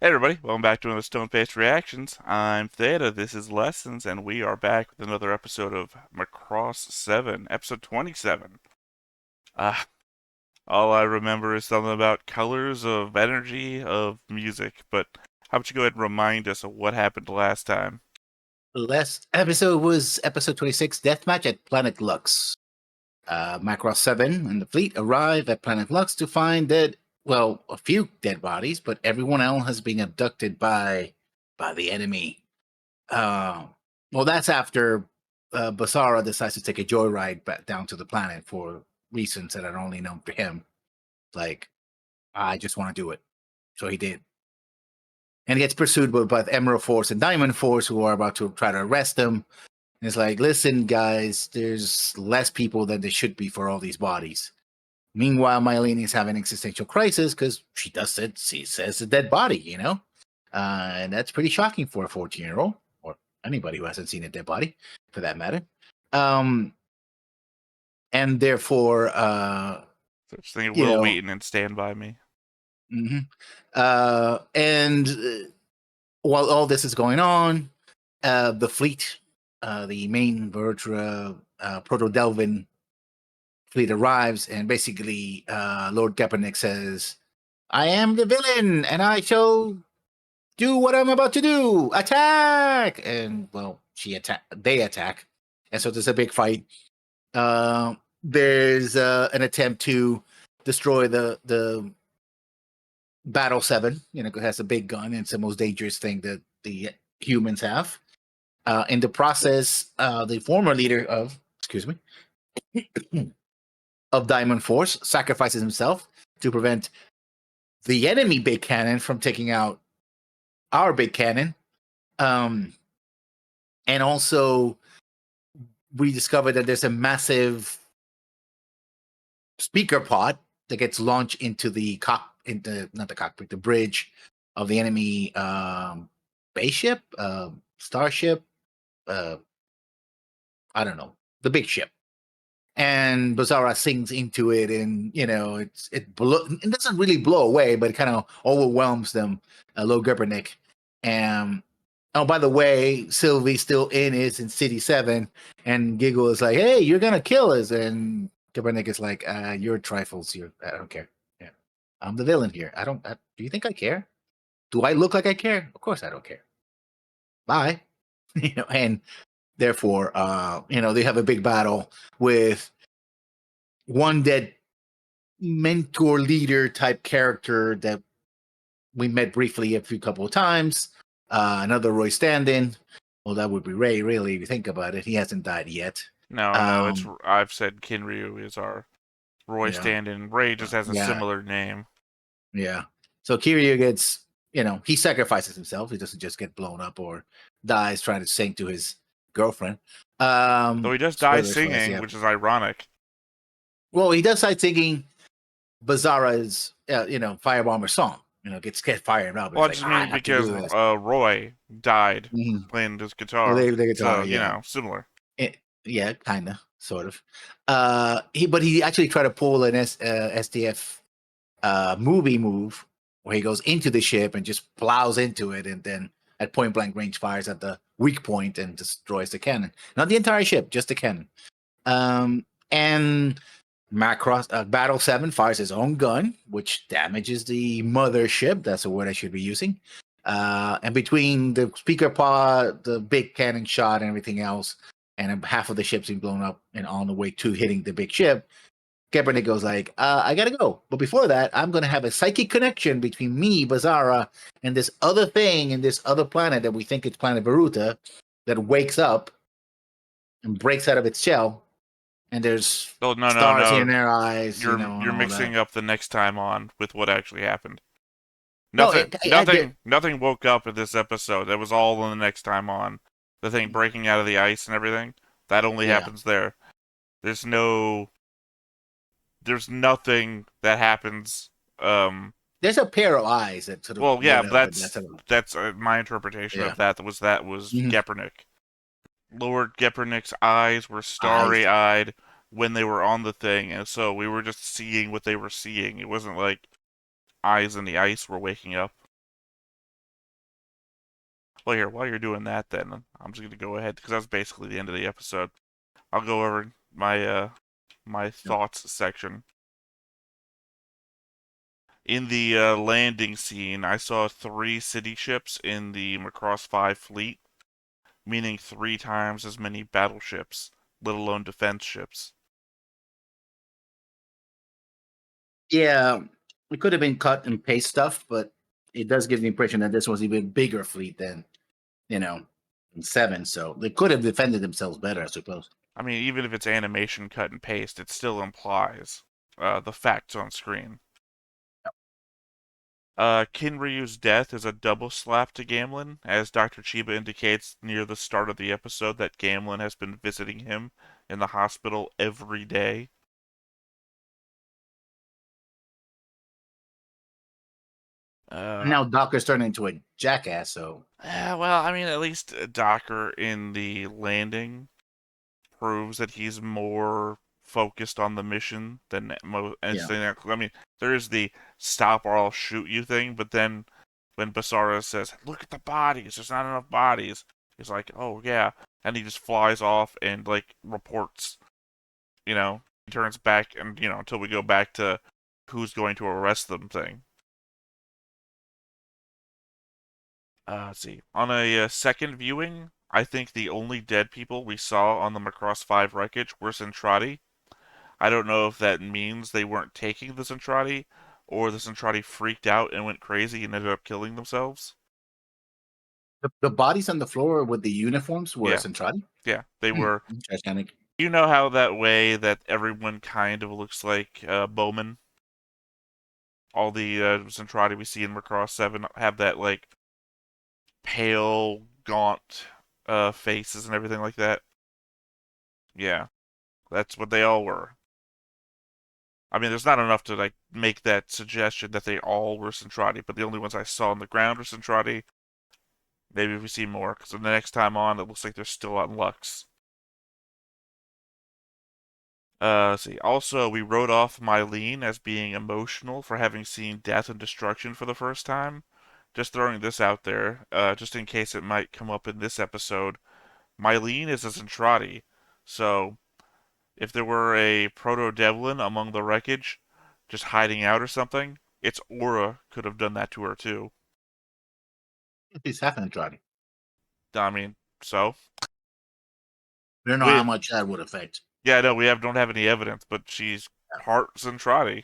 Hey everybody, welcome back to another Stone Faced Reactions. I'm Theta, this is Lessons, and we are back with another episode of Macross 7, episode 27. Ah, all I remember is something about colors of energy of music, but how about you go ahead and remind us of what happened last time? Last episode was episode 26, Deathmatch at Planet Lux. Macross 7 and the fleet arrive at Planet Lux to find a few dead bodies, but everyone else has been abducted by the enemy. Uh, that's after Basara decides to take a joyride back down to the planet for reasons that are only known to him. Like, I just want to do it. So he did. And he gets pursued by both Emerald Force and Diamond Force, who are about to try to arrest him. And it's like, listen, guys, there's less people than there should be for all these bodies. Meanwhile, Mylene is having an existential crisis because she says a dead body, and that's pretty shocking for a 14-year-old or anybody who hasn't seen a dead body, for that matter. And therefore, So just think you Will know, Wheaton and Stand By Me. mhm. And while all this is going on, the fleet, the main Vertra Proto Delvin fleet arrives, and basically, Lord Kaepernick says, "I am the villain, and I shall do what I'm about to do. Attack!" And well, they attack, and so there's a big fight. There's an attempt to destroy the Battle 7. It has a big gun, and it's the most dangerous thing that the humans have. In the process, the former leader of, excuse me, of Diamond Force sacrifices himself to prevent the enemy big cannon from taking out our big cannon. Um, and also, we discovered that there's a massive speaker pod that gets launched into not the cockpit, the bridge of the enemy base ship, starship. Uh, I don't know, the big ship. And Bazara sings into it, and it doesn't really blow away, but it kind of overwhelms them. Low Gerbernick, and oh, by the way, Sylvie's still in City 7, and Giggle is like, "Hey, you're gonna kill us," and Gerbernick is like, "You're trifles. I don't care. Yeah, I'm the villain here. Do you think I care? Do I look like I care? Of course I don't care. Bye." And therefore, they have a big battle with one dead mentor leader type character that we met briefly a few couple of times. Another Roy stand-in. Well, that would be Ray, really, if you think about it. He hasn't died yet. No, Um, I've said Kinryu is our Roy yeah, stand-in. Ray just has a yeah, similar name. yeah. So Kiryu gets, he sacrifices himself. He doesn't just get blown up or dies trying to sing to his girlfriend. Though he does die Spoilers for this, singing, yeah. which is ironic. Well, he does start singing Bazara's, Firebomber song. Get fired up. Well, It's I like, just I mean have to do because this. Roy died Mhm. playing his Well, guitar. the guitar, So, yeah. similar. Yeah, kind of, sort of. He actually tried to pull an STF movie move where he goes into the ship and just plows into it, and then at point blank range fires at the weak point and destroys the cannon. Not the entire ship, just the cannon. And Macross Battle 7 fires his own gun, which damages the mothership. That's the word I should be using. And between the speaker pod, the big cannon shot, and everything else, and half of the ship's been blown up and on the way to hitting the big ship, Kaepernick goes like, I gotta go. But before that, I'm gonna have a psychic connection between me, Bazara, and this other thing in this other planet that we think it's Planet Baruta that wakes up and breaks out of its shell, and there's Oh, no, no, stars in no. their eyes, and You're all that. mixing up the next time on with what actually happened. No, Nothing woke up in this episode. That was all in the next time on. The thing breaking out of the ice and everything. That only yeah. happens there. There's no, there's nothing that happens. There's a pair of eyes that sort of Well, yeah, lit up, but that's that's my interpretation yeah. of that was Mhm. Gepernick. Lord Gepernick's eyes were Eyes. starry-eyed when they were on the thing, and so we were just seeing what they were seeing. It wasn't like eyes in the ice were waking up. Well, here, while you're doing that, then I'm just gonna go ahead because that's basically the end of the episode. I'll go over my Yep. thoughts section. In the landing scene, I saw 3 city ships in the Macross 5 fleet, meaning 3 times as many battleships, let alone defense ships. Yeah, it could have been cut and paste stuff, but it does give the impression that this was even bigger fleet than you know seven. So they could have defended themselves better, I suppose. I mean, even if it's animation cut and paste, it still implies the facts on screen. Kinryu's death is a double slap to Gamlin, as Dr. Chiba indicates near the start of the episode that Gamlin has been visiting him in the hospital every day. Uh, Now Docker's turning into a jackass. So well, I mean, at least Docker in the landing proves that he's more focused on the mission than yeah, anything else. I mean, there is the stop or I'll shoot you thing, but then when Basara says, "Look at the bodies, there's not enough bodies," he's like, "Oh yeah," and he just flies off and like reports. He turns back and until we go back to who's going to arrest them thing. Let's see. On a second viewing, I think the only dead people we saw on the Macross 5 wreckage were Centrati. I don't know if that means they weren't taking the Centrati, or the Centrati freaked out and went crazy and ended up killing themselves. the bodies on the floor with the uniforms were Yeah, Centrati. yeah, they were. Interesting. You know how that way that everyone kind of looks like Bowman? All the Centrati we see in Macross 7 have that, like, pale, gaunt faces and everything like that. Yeah, that's what they all were. I mean, there's not enough to like make that suggestion that they all were Centrati, but the only ones I saw on the ground were Centrati. Maybe if we see more, because the next time on, it looks like they're still on Lux. Let's see. Also, we wrote off Mylene as being emotional for having seen death and destruction for the first time. Just throwing this out there, just in case it might come up in this episode. Mylene is a Centrati, so if there were a proto-Devlin among the wreckage, just hiding out or something, its aura could have done that to her too. It's half Centrati. I mean, so We don't know how we, much that would affect. yeah, no, don't have any evidence, but she's part Centrati.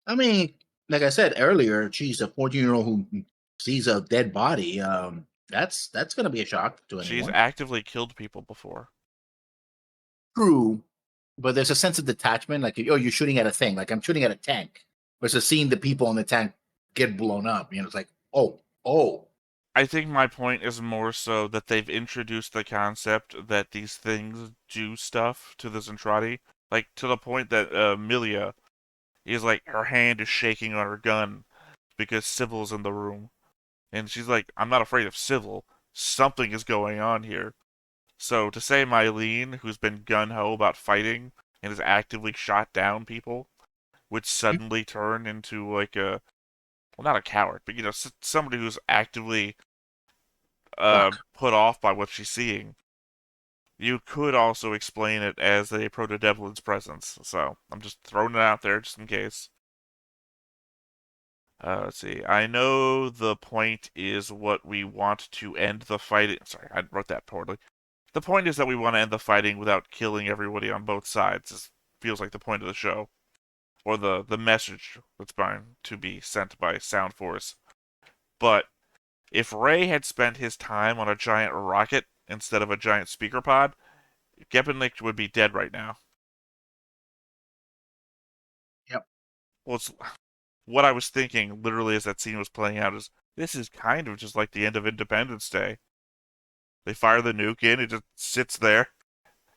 I mean, like I said earlier, she's a 14-year-old who sees a dead body. That's gonna be a shock to She's anyone. actively killed people before. True, but there's a sense of detachment. Like, oh, you're shooting at a thing. Like I'm shooting at a tank, versus seeing the people in the tank get blown up. It's like, oh, I think my point is more so that they've introduced the concept that these things do stuff to the Zentradi, like to the point that Milia is like her hand is shaking on her gun because Sybil's in the room, and she's like, "I'm not afraid of Sybil. Something is going on here." So to say Mylene, who's been gun ho about fighting and has actively shot down people, would suddenly turn into like a well, not a coward, but somebody who's actively fuck. put off by what she's seeing. You could also explain it as a proto-Devlin's presence, so I'm just throwing it out there just in case. Let's see. I know the point is what we want to end the fighting. Sorry, I wrote that poorly. The point is that we want to end the fighting without killing everybody on both sides. This feels like the point of the show, or the message that's going to be sent by Sound Force. But if Ray had spent his time on a giant rocket instead of a giant speaker pod, Gepenik would be dead right now. Yep. Well, it's what I was thinking literally as that scene was playing out is this is kind of just like the end of Independence Day. They fire the nuke in, it just sits there,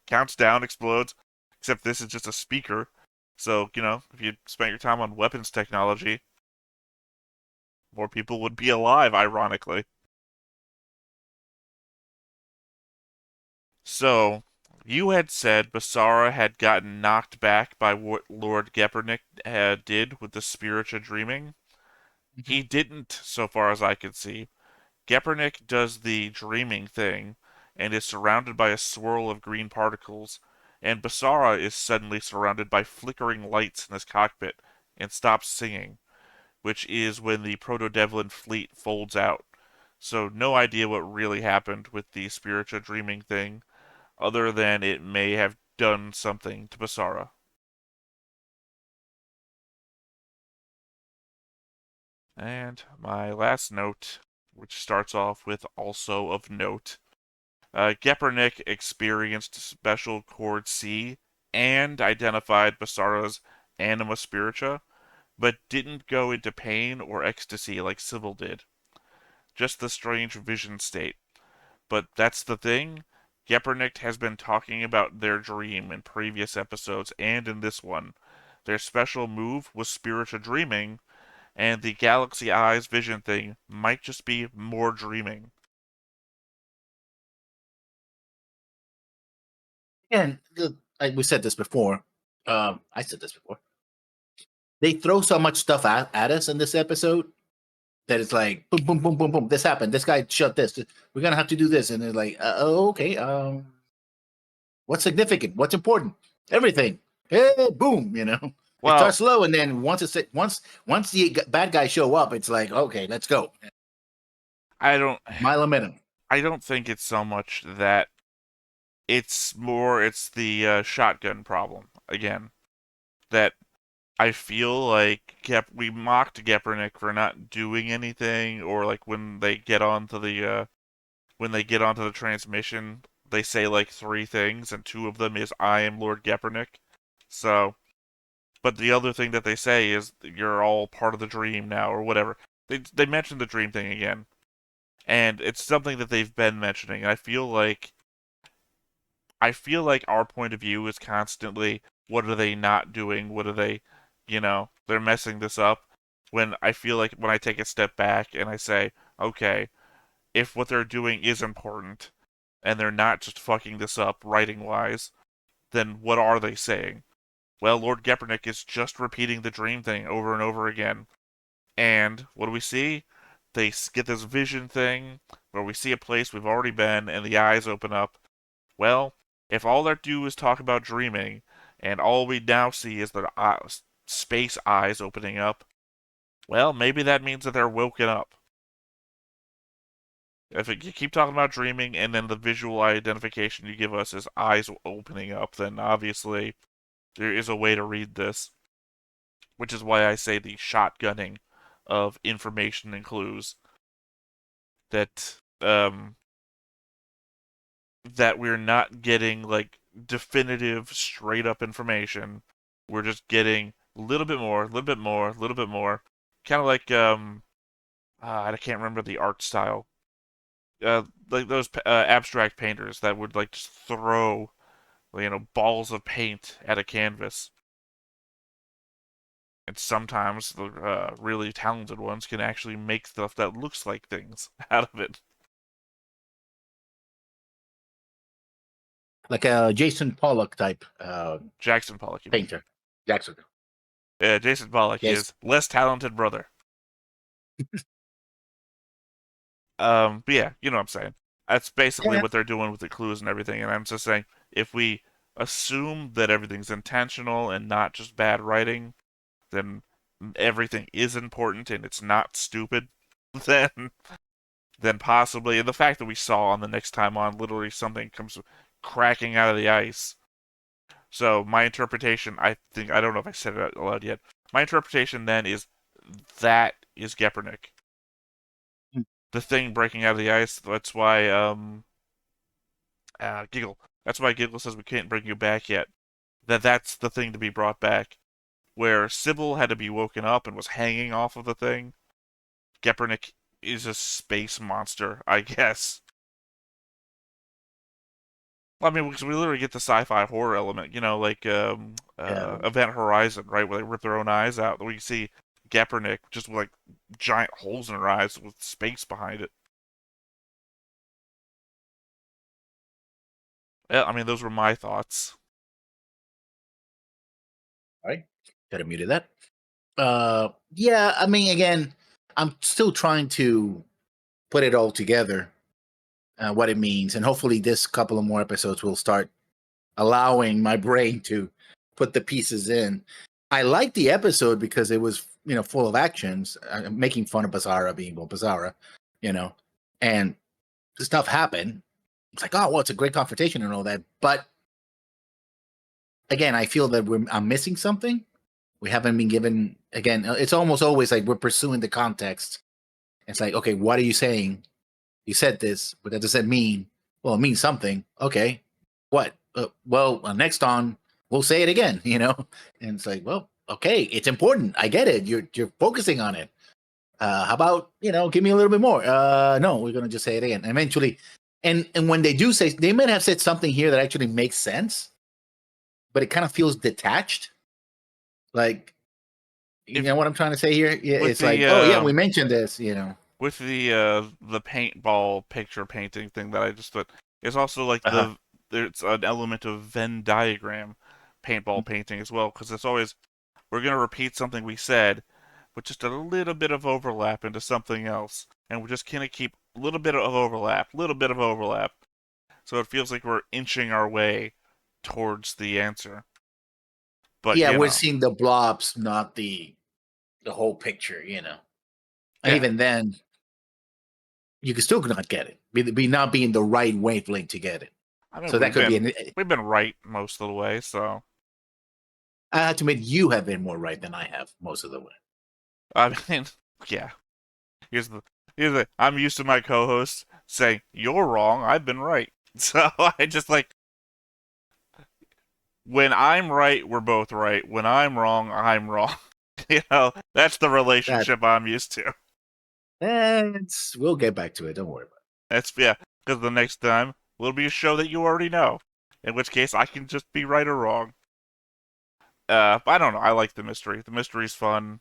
counts down, explodes. Except this is just a speaker. So, if you spent your time on weapons technology, more people would be alive, ironically. So, you had said Basara had gotten knocked back by what Lord Gepernick did with the spiritual dreaming. Mhm. He didn't, so far as I could see. Gepernick does the dreaming thing and is surrounded by a swirl of green particles, and Basara is suddenly surrounded by flickering lights in his cockpit and stops singing, which is when the Proto-Devlin fleet folds out. So no idea what really happened with the spiritual dreaming thing, other than it may have done something to Basara. And my last note, which starts off with also of note, Gepernick experienced Special Chord C and identified Basara's Anima Spiritua, but didn't go into pain or ecstasy like Sybil did. Just the strange vision state. But that's the thing. Gepernick has been talking about their dream in previous episodes and in this one. Their special move was spiritual dreaming, and the Galaxy Eyes vision thing might just be more dreaming. And like we said this before. I said this before. They throw so much stuff at us in this episode that it's like boom, boom, boom, boom, boom. This happened. This guy shut this. We're gonna have to do this, and they're like, oh, okay. What's significant? What's important? Everything. Hey, boom. It Well, starts slow, and then once the bad guys show up, it's like, okay, let's go. I don't Mile a minute. I don't think it's so much that it's the shotgun problem again that I feel like we mocked Gepernick for not doing anything, or like when they get onto the transmission, they say like three things, and two of them is "I am Lord Gepernick." So, but the other thing that they say is you're all part of the dream now, or whatever. They mention the dream thing again, and it's something that they've been mentioning. I feel like our point of view is constantly, what are they not doing? What are they, they're messing this up. When I feel like when I take a step back and I say, okay, if what they're doing is important and they're not just fucking this up writing wise, then what are they saying? Well, Lord Gepernick is just repeating the dream thing over and over again. And what do we see? They get this vision thing where we see a place we've already been and the eyes open up. Well, if all they do is talk about dreaming, and all we now see is their space eyes opening up, well, maybe that means that they're woken up. If you keep talking about dreaming and then the visual identification you give us is eyes opening up, then obviously there is a way to read this, which is why I say the shotgunning of information and clues that that we're not getting like definitive straight up information. We're just getting a little bit more, a little bit more, a little bit more. Kind of like I can't remember the art style. Like those abstract painters that would like just throw balls of paint at a canvas. And sometimes the really talented ones can actually make stuff that looks like things out of it. Like a Jason Pollock type Jackson Pollock, you mean? painter. Jackson. Jason Pollock, Yes. his less talented brother. But yeah, you know what I'm saying. That's basically Yeah. what they're doing with the clues and everything. And I'm just saying, if we assume that everything's intentional and not just bad writing, then everything is important and it's not stupid. Then, then possibly, and the fact that we saw on the next time on, literally something comes cracking out of the ice. So my interpretation, I don't know if I said it out loud yet. My interpretation then is that is Gepernick, Hmm. the thing breaking out of the ice. That's why Giggle. That's why Giggle says we can't bring you back yet. That's the thing to be brought back. Where Sybil had to be woken up and was hanging off of the thing. Gepernick is a space monster, I guess. Well, I mean, because we literally get the sci-fi horror element, like Yeah. Event Horizon, right, where they rip their own eyes out. We see Gepernick just with like giant holes in her eyes with space behind it. Yeah, I mean, those were my thoughts. All right. Could have muted that. Yeah, I mean, again, I'm still trying to put it all together, what it means, and hopefully this couple of more episodes will start allowing my brain to put the pieces in. I liked the episode because it was, full of actions, making fun of Bizarra being Bizarra, and stuff happened. It's like, oh, well, it's a great confrontation and all that. But again, I feel that I'm missing something. We haven't been given, again, it's almost always like we're pursuing the context. It's like, okay, what are you saying? You said this, but that doesn't mean, well, it means something. Okay, what? Next on, we'll say it again, And it's like, well, okay, it's important. I get it. You're focusing on it. How about, give me a little bit more? No, we're gonna just say it again. Eventually, and when they do say, they might have said something here that actually makes sense, but it kind of feels detached. Like, you know what I'm trying to say here? Yeah, with it's like, the oh yeah, we mentioned this, with the paintball picture painting thing that I just put, it's also like Uh-huh. there's an element of Venn diagram paintball painting as well, because it's always, we're gonna repeat something we said with just a little bit of overlap into something else, and we're just gonna keep a little bit of overlap, so it feels like we're inching our way towards the answer. But Yeah, we're seeing the blobs, not the whole picture, And yeah, even then, you can still not get it. Be not be in the right wavelength to get it. I mean So that could be we've been right most of the way, so I have to admit, you have been more right than I have most of the way. I mean, yeah. Here's the I'm used to my co-host saying you're wrong, I've been right. So I just like, when I'm right, we're both right. When I'm wrong, I'm wrong. That's the That relationship I'm used to. we'll get back to it. Don't worry about That's, yeah, because the next time will be a show that you already know. In which case, I can just be right or wrong. But I don't know. I like the mystery. The mystery's fun.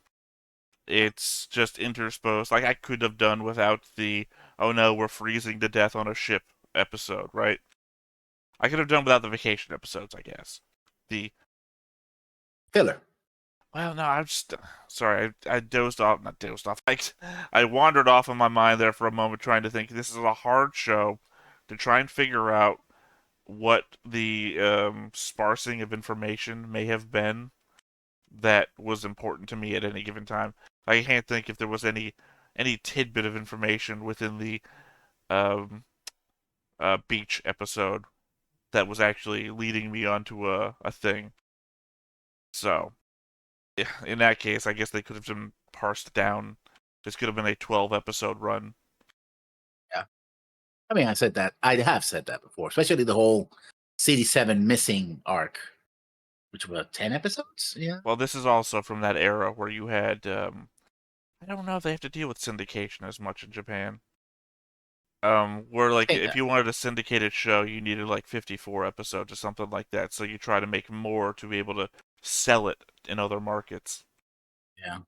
It's just interspersed. Like, I could have done without the, oh no, we're freezing to death on a ship episode, right? I could have done without the vacation episodes, I guess. The it. Filler. Well, no, I'm just sorry. I dozed off, not dozed off. I wandered off in my mind there for a moment, trying to think. This is a hard show to try and figure out what the sparsing of information may have been that was important to me at any given time. I can't think if there was any tidbit of information within the um, beach episode that was actually leading me onto a thing. So, in that case, I guess they could have been parsed down. This could have been a 12 episode run. Yeah. I mean, I said that. I have said that before, especially the whole CD7 missing arc, which was 10 episodes. Yeah. Well, this is also from that era where you had, I don't know if they have to deal with syndication as much in Japan. Where like Hey, if you wanted a syndicated show, you needed like 54 episodes or something like that. So you try to make more to be able to sell it in other markets. yeah.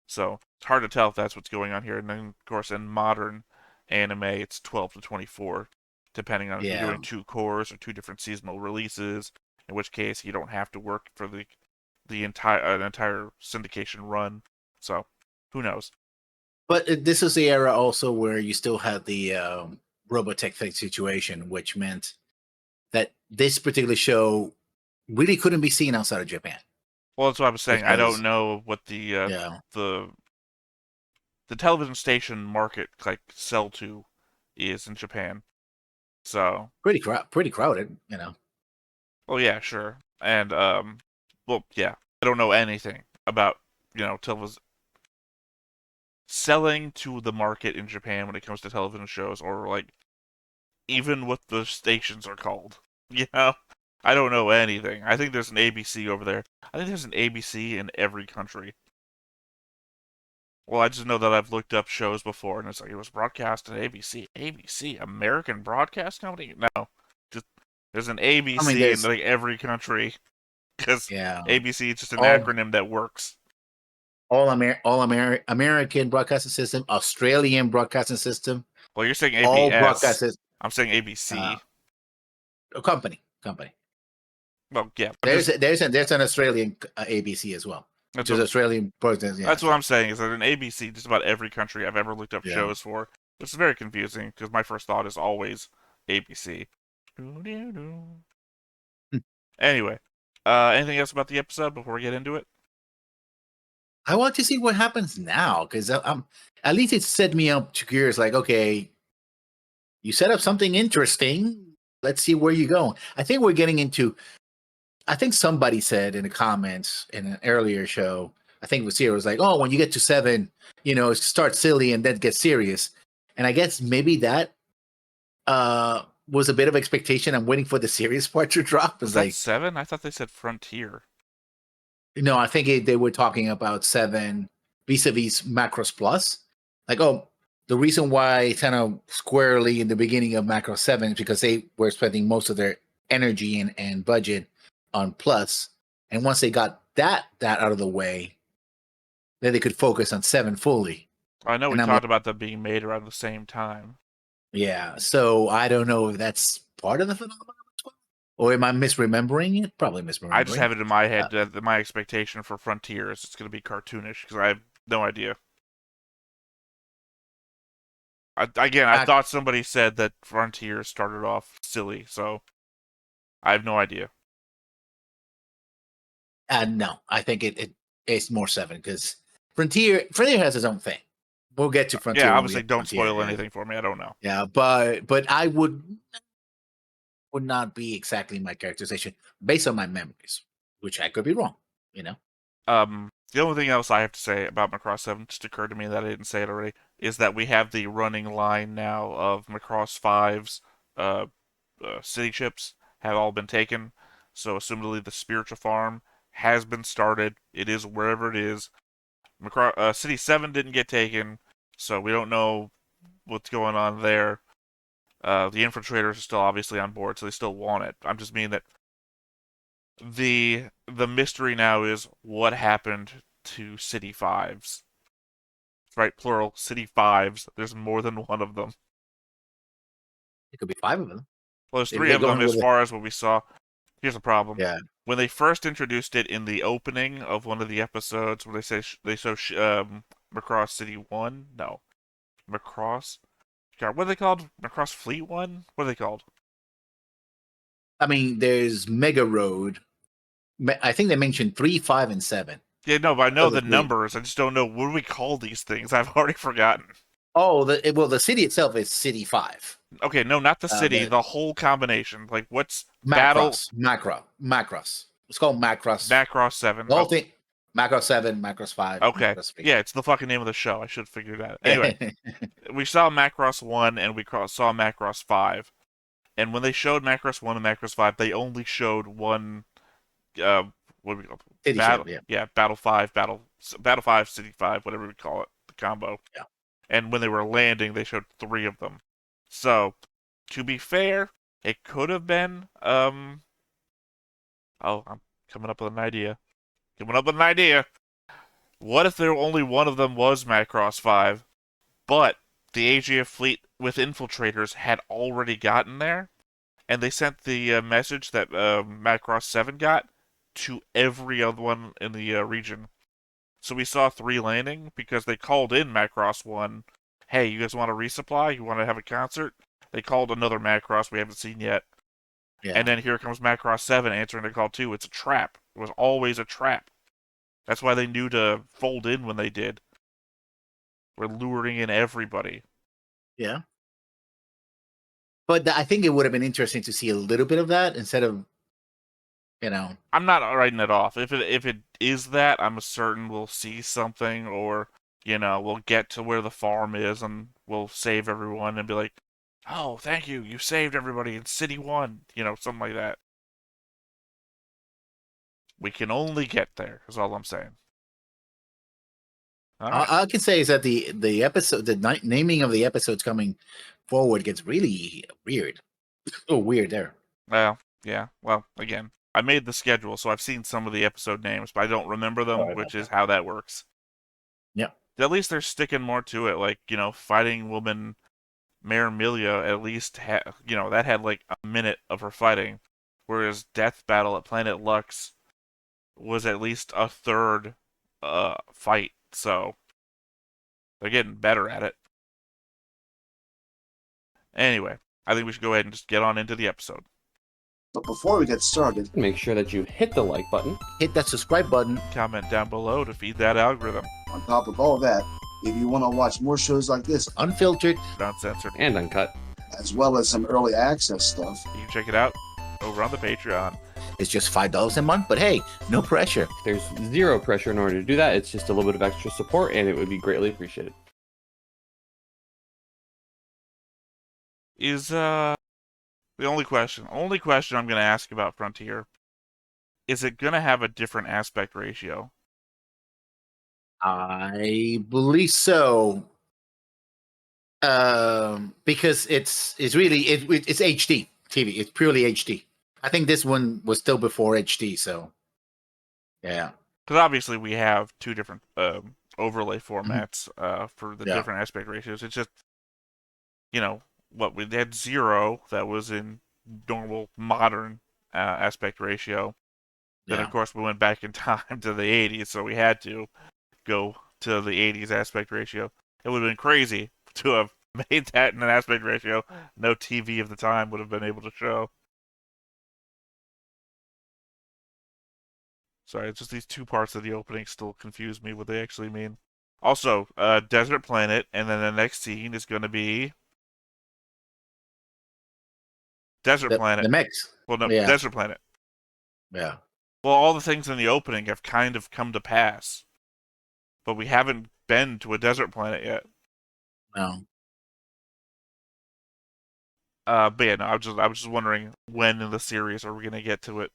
So it's hard to tell if that's what's going on here. And then, of course, in modern anime, it's 12 to 24, depending on if you're Yeah. doing two cores or two different seasonal releases. In which case, you don't have to work for the entire syndication run. So who knows? But this is the era also where you still had the Robotech thing situation, which meant that this particular show really couldn't be seen outside of Japan Well, that's what I was saying. I don't because, know what yeah, the the television station market like sell to is in Japan. So, pretty crowded, well, yeah, sure. And well, yeah, I don't know anything about television selling to the market in Japan when it comes to television shows, or like even what the stations are called. You know, I don't know anything. I think there's an ABC over there. I think there's an ABC in every country. Well, I just know that I've looked up shows before, and it's like it was broadcast on ABC. ABC, American Broadcast Company? No, just there's an I mean, ABC in there's like every country because yeah, ABC is just an all acronym that works. American broadcasting system, Australian broadcasting system, Well, you're saying all ABS. broadcasters, I'm saying uh, ABC. company. Well, yeah, I'm just There's an Australian ABC as well, which that's is what Australian broadcast. Yeah, that's what I'm saying is that in ABC, just about every country I've ever looked up yeah. shows for, which is very confusing because my first thought is always ABC. Anyway, anything else about the episode before we get into it? I want to see what happens now because I'm at least it set me up to curious. Like, okay, you set up something interesting. Let's see where you go. I think we're getting into. I think somebody said in the comments in an earlier show. I think it was here. It was like, oh, when you get to 7, it starts silly and then get serious. And I guess maybe that was a bit of expectation. I'm waiting for the serious part to drop. Was It's that like, 7? I thought they said Frontier. I think they were talking about 7 vis-a-vis Macross Plus. Like, oh, the reason why it's kind of squarely in the beginning of Macross 7 is because they were spending most of their energy and budget on Plus. And once they got that out of the way, then they could focus on 7 fully. I know we And I'm like, talked about them being made around the same time. yeah. So I don't know if that's part of the phenomenon as well. Or am I misremembering it? Probably I just misremembering. have it in my head that my expectation for Frontier is it's going to be cartoonish because I have no idea. I Uh, thought somebody said that Frontier started off silly, so I have no idea. no, I think it's more 7 because Frontier has its own thing. We'll get to Yeah, Frontier when we obviously, get to don't Frontier. spoil Yeah, anything for me. I don't know. yeah, but I would not be exactly my characterization based on my memories, which I could be wrong. You know, The only thing else I have to say about Macross 7 just occurred to me that I didn't say it already is that we have the running line now of Macross 5's uh, city chips have all been taken. So, assumedly, the spiritual farm has been started. It is wherever it is. City 7 didn't get taken, so we don't know what's going on there. The infiltrators are still obviously on board, so they still want it. I'm just meaning that the mystery now is what happened to City Fives. Right, plural, City Fives. There's more than one of them. it could be 5 of them Well, there's if three they're of them going as with it. far as what we saw. Here's the problem. Yeah, When they first introduced it in the opening of one of the episodes, where they say they show Macross City 1, no, Macross. God, what are they called? Macross Fleet 1? What are they called? I mean, there's Mega Road. I think they mentioned 3, 5, and 7. Yeah, no, but I know Those are the the three. numbers. I just don't know what do we call these things. I've already forgotten. Oh, the city itself is City 5. Okay, no, not the city. The The whole combination. Like, what's Battle Macross. It's called Macross. Macross 7? The whole Oh, thing. Macross 7, Macross 5, okay. Macross 3. Yeah, it's the fucking name of the show. I should have figured that out. Anyway, we saw Macross 1 and we saw Macross 5. And when they showed Macross 1 and Macross 5, they only showed one, uh, what do we call it? City ship, Battle, yeah. yeah, Battle 5, Battle 5, City 5, whatever we call it, the combo. Yeah. And when they were landing, they showed three of them. So, to be fair, it could have been, oh, I'm coming up with an idea. Coming up with an idea. What if there only one of them was Macross 5, but the AGF fleet with infiltrators had already gotten there, and they sent the message that Macross 7 got to every other one in the region. So we saw 3 landing because they called in Macross 1. Hey, you guys want to resupply? You want to have a concert? They called another Macross we haven't seen yet. And Yeah. then here comes Macross 7 answering the call too. It's a trap. It was always a trap. That's why they knew to fold in when they did. We're luring in everybody. Yeah. But I think it would have been interesting to see a little bit of that instead of, you know, I'm not writing it off. If it is that, I'm certain we'll see something, or we'll get to where the farm is and we'll save everyone and be like, "Oh, thank you, you saved everybody in City One," something like that. We can only get there. Is all I'm saying. All right. all I can say is that the episode, naming of the episodes coming forward gets really weird. Oh, weird there. Well, yeah. Well, again, I made the schedule, so I've seen some of the episode names, but I don't remember Oh, them, I know which is that. how that works. Yeah. At least they're sticking more to it, like fighting woman Mare Milia at least that had like a minute of her fighting, whereas Death Battle at Planet Lux was at least a third fight. So they're getting better at it. Anyway, I think we should go ahead and just get on into the episode. But before we get started, Make sure that you hit the like button. Hit that subscribe button. Comment down below to feed that algorithm. on top of all that, if you want to watch more shows like this, Unfiltered. Uncensored. And uncut. as well as some early access stuff, You can check it out over on the Patreon. It's just $5 a month, but hey, no pressure. There's zero pressure in order to do that. It's just a little bit of extra support, and it would be greatly appreciated. Is the only question I'm going to ask about Frontier, is it going to have a different aspect ratio? I believe so. Because it's HD TV. It's purely HD. I think this one was still before HD, so yeah. Because obviously we have two different overlay formats for the different aspect ratios. It's just, what we had 0 that was in normal modern aspect ratio. Then of course we went back in time to the 80s, so we had to go to the 80s aspect ratio. It would have been crazy to have made that in an aspect ratio no TV of the time would have been able to show. Sorry, it's just these two parts of the opening still confuse me what they actually mean. Also, desert planet, and then the next scene is going to be desert planet. The mix. Well, no, desert planet. Yeah. Well, all the things in the opening have kind of come to pass, but we haven't been to a desert planet yet. No. But yeah, no, I was just wondering when in the series are we going to get to it,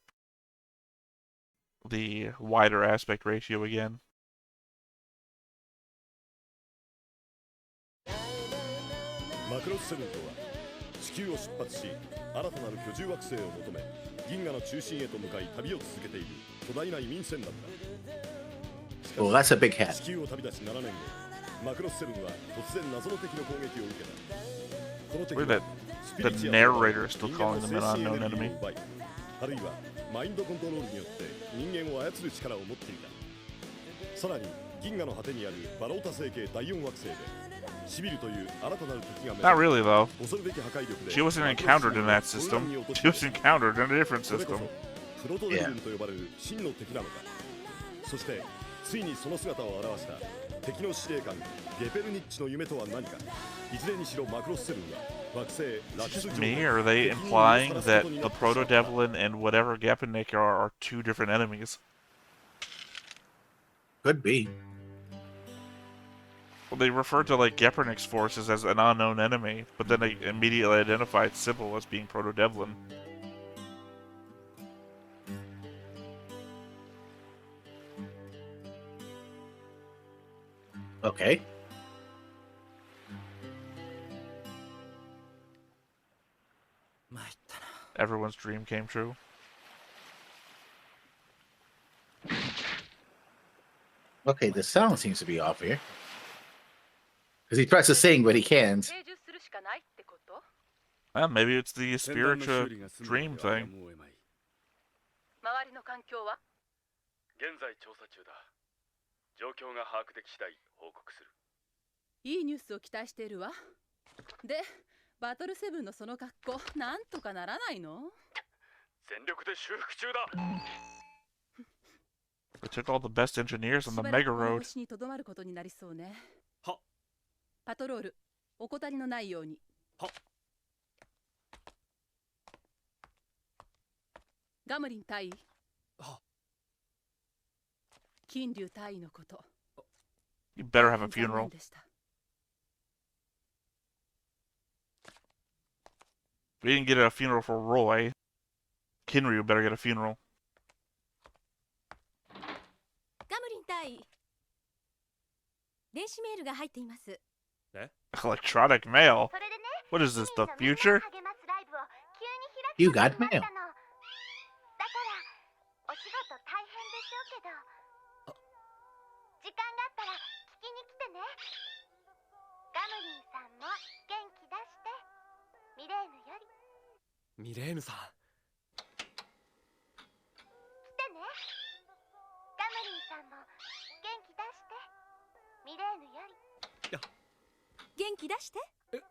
the wider aspect ratio again. Macross 7とは地球を出発し新たなる居住惑星を求め銀河の中心へと向かい旅を続けている巨大な移民船団だ。 Well, that's a big hat. 地球を旅立ち7年後、マクロス7は突然謎の敵の攻撃を受けた。この敵 Weird は that the narrator is still calling them an unknown enemy. あるいはマインドコントロールによって人間を操る力を持っていた。さらに銀河の果てにあるバロータ星系第4惑星でシビルという新たなる敵が Not really, though. 恐るべき破壊力で She wasn't encountered in that system. She was encountered in a different それこ system. そプロトデブルと呼ばれる真の敵なのか。そしてついにその姿を現した敵の司令官ゲペルニッチの夢とは何か。いずれにしろマクロス7は惑星ラクス Me, or are they implying that the Proto-Devlin and whatever Gepinik are two different enemies? Could be. Well, they refer to like Gepernik's forces as an unknown enemy, but then they immediately identified Sybil as being Proto-Devlin. Okay. Everyone's dream came true. Okay, the sound seems to be off here. Because he tries to sing, but he can't. Well, maybe it's the spiritual dream thing. 周りの環境は現在調査中だ。状況が把握でき次第報告する。いいニュースを期待しているわ。で、バトルセブンのその格好、なんとかならないの？全力で修復中だ。 They took all the best engineers on the Mega Road. にとどまることになりそうね。は。パトロール、怠りのないように。は。ガムリン大尉。は。金龍大尉のこと。You better have a funeral. We didn't get a funeral for Roy. Kinryu better get a funeral. ガムリン大尉。電子メールが入っています。え？ Electronic mail? What is this, the future? You got mail. 時間があったら聞きに来てね。ガムリンさんも元気出して。ミレーヌより。ミレーヌさん。来てね。ガムリンさんも元気出して。ミレーヌより。元気出して。元気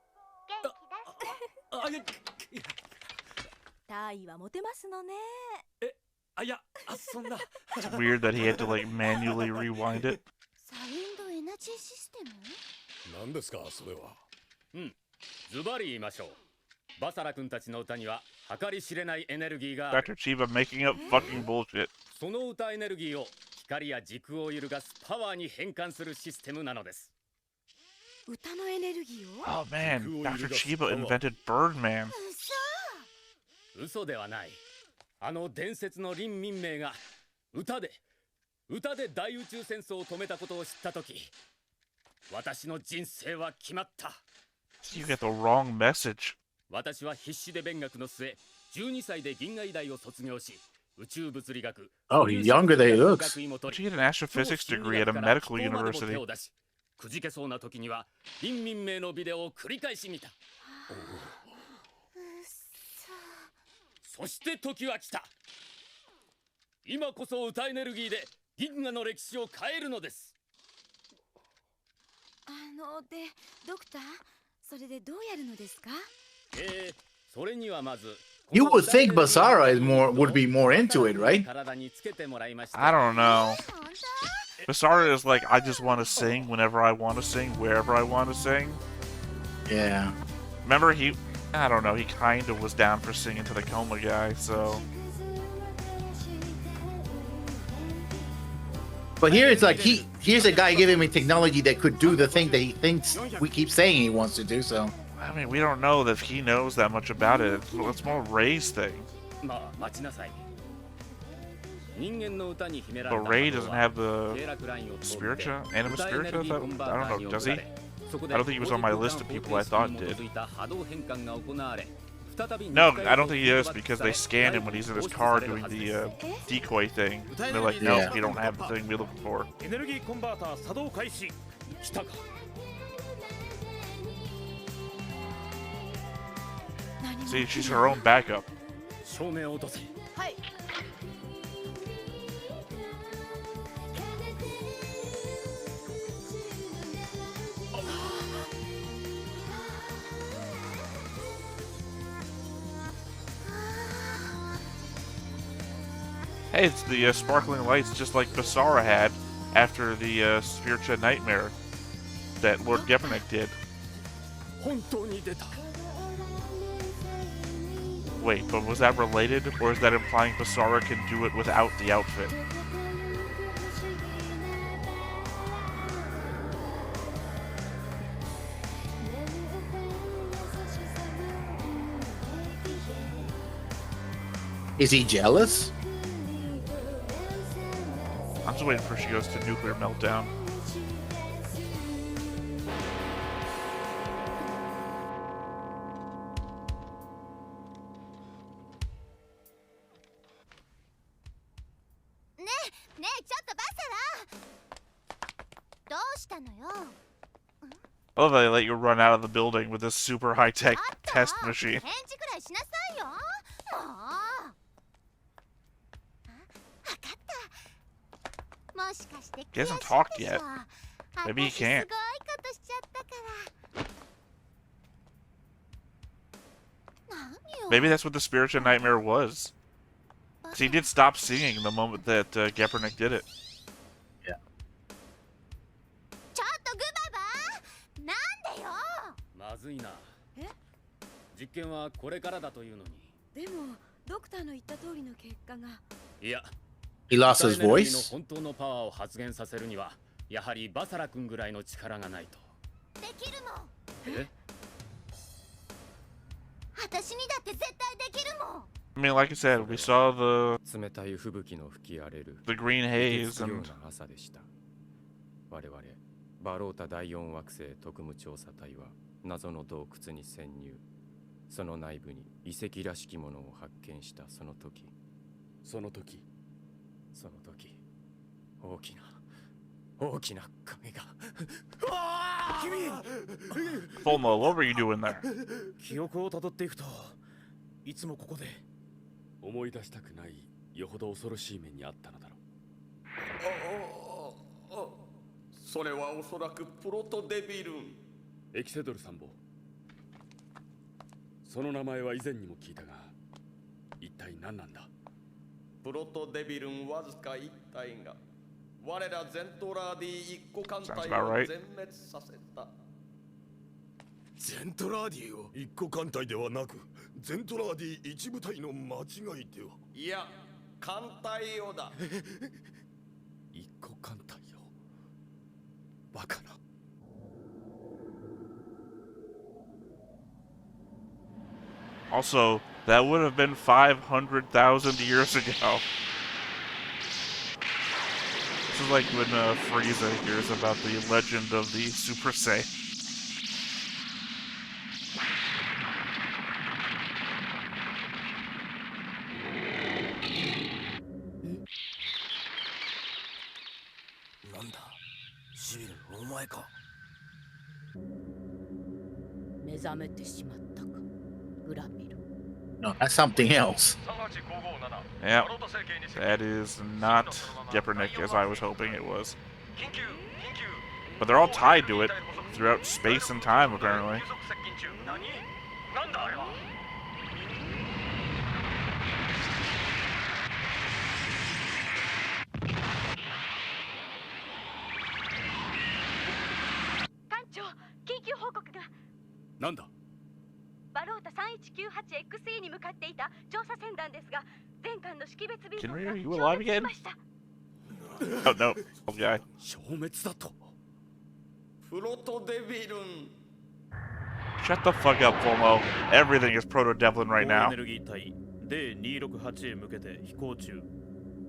出して。あ、いや、体位は持てますのね。あ、いや、そんな。It's weird that he had to like manually rewind it. サウンドエナジーシステム？何ですかそれは。ズバリ言いましょう。バサラ君たちの歌には計り知れないエネルギーが Dr. Chiba making up fucking bullshit. その歌エネルギーを光や時空を揺るがすパワーに変換するシステムなのです。歌のエネルギーを？ Oh man, Dr. Chiba invented Birdman. 嘘ではない。あの伝説の林民名が歌で大宇宙戦争を止めたことを知ったとき、私の人生は決まった。You get the wrong message. 私は必死で勉学の末、12歳で銀河医大を卒業し、宇宙物理学。Oh, he's younger than he looks. Did you get an astrophysics degree at a medical university? くじけそうな時には林民名のビデオを繰り返し見た。そして時は来た。今こそ歌エネルギーで銀河の歴史を変えるのです。ドクター、それでどうやるのですか？それにはまず You would think Basara would be more into it, right? 体につけてもらいました。 I don't know. Basara is like, I just want to sing whenever I want to sing, wherever I want to sing. Yeah. Remember, I don't know, he kind of was down for singing to the coma guy, so. But here it's like here's a guy giving me technology that could do the thing that he thinks we keep saying he wants to do. So I mean, we don't know that he knows that much about it. It's more Ray's thing. But Ray doesn't have the spiritua, anima spiritua. I don't know. Does he? I don't think he was on my list of people I thought did. No, I don't think he is because they scan him when he's in his car doing the decoy thing. And they're like, no, Yeah. we don't have the thing we're looking for. See, she's her own backup. はい。Hey, it's the sparkling lights just like Basara had after the Spiritua Nightmare that Lord Gebernick did. Wait, but was that related, or is that implying Basara can do it without the outfit? is he jealous? I'm just waiting for she goes to nuclear meltdown. I love how they let you run out of the building with this super high-tech test machine. He hasn't talked yet. Maybe he can't. Maybe that's what the spiritual nightmare was. Because he did stop singing the moment that Gebernick did it. Yeah. まずいな。実験はこれからだというのに。でもドクターの言った通りの結果が。いや。 He lost his voice. 本当のパワーを発現させるにはやはりバサラ君ぐらいの力がないと。できるもん。え？私にだって絶対できるもん。 I mean, like I said, we saw the 冷たい吹雪の吹き荒れる the green haze and 朝でした。我々バロータ第4惑星特務調査隊は謎の洞窟に潜入。その内部に遺跡らしきものを発見したその時。大きな影が。Fulmo, what were you doing there? 記憶をたどっていくと、いつもここで思い出したくないよほど恐ろしい目にあったのだろう。それはおそらくプロトデビル。エキセドル参謀。その名前は以前にも聞いたが、一体何なんだ？プロトデビルンわずか1体が我らゼントラーディ1個艦隊を全滅させた。ゼントラーディを1個艦隊ではなく、ゼントラーディ1部隊の間違いでは。いや、艦隊をだ。1個艦隊を。バカな。Also, that would have been 500,000 years ago. This is like when Frieza hears about the legend of the Super Saiyan. No, that's something else. Yeah, that is not Gepernick as I was hoping it was. But they're all tied to it throughout space and time, apparently. Nanda? バロータ 3198XE に向かっていた調査船団ですが、前艦の識別ビーコンが Kinry, are you 消 alive 滅し again? ました。 Oh no, old guy. 消滅だと。プロトデビルン。 Shut the fuck up, Fulmo. Everything is Proto-Devlin right now. エネルギー体 D268 へ向けて飛行中。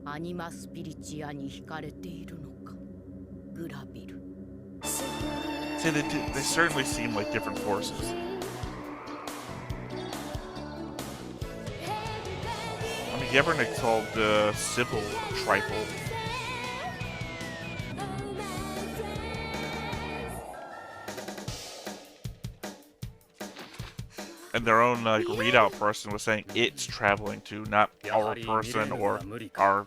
アニマスピリチアに惹かれているのか。グラビル。 See, they certainly seem like different forces. I mean, Gepernick called Sybil trifle. And their own readout person was saying it's traveling to, not our person or our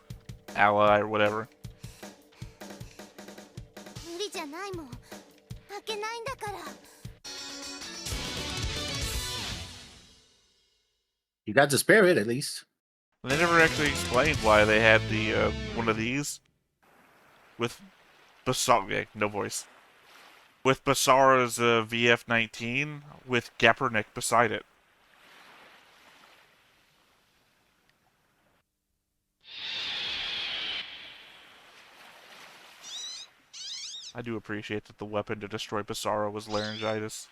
ally or whatever. 無理じゃないもん。開けないんだから。 You got the spirit, at least. They never actually explained why they had the one of these with Basara, no voice, with Basara's VF-19 with Gepernick beside it. I do appreciate that the weapon to destroy Basara was laryngitis.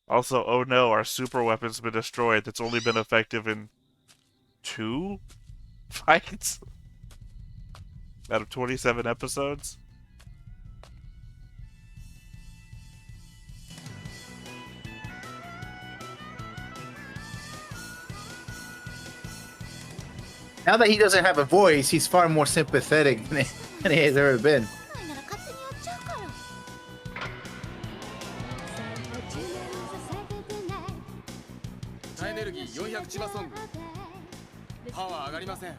Also, oh no, our super weapon's been destroyed. That's only been effective in 2 fights out of 27 episodes. Now that he doesn't have a voice, he's far more sympathetic than he has ever been. なら勝手にやっちゃうから。 エネルギー400千葉ソング。パワー上がりません。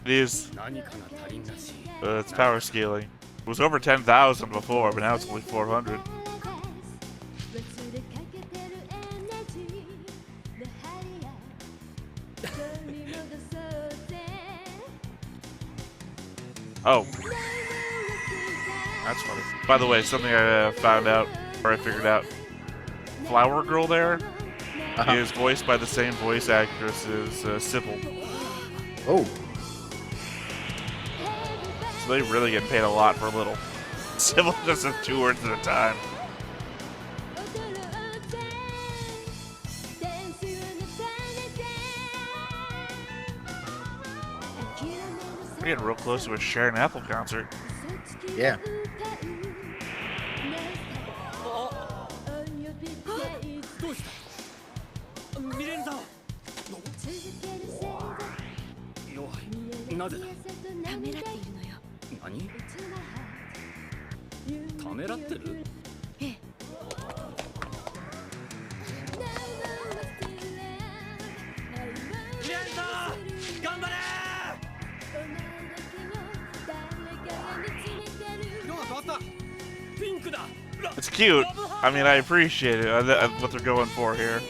It is. 何かが足りんらしい。It's power scaling. It was over 10,000 before, but now it's only 400. Oh. That's funny. By the way, something I found out, or I figured out. Flower Girl there is voiced by the same voice actress as Sybil. Oh. So they really get paid a lot for little. Sybil just says 2 words at a time. We're getting real close to a Sharon Apple concert. Yeah. It's cute. I mean, I appreciate it. What they're going for here.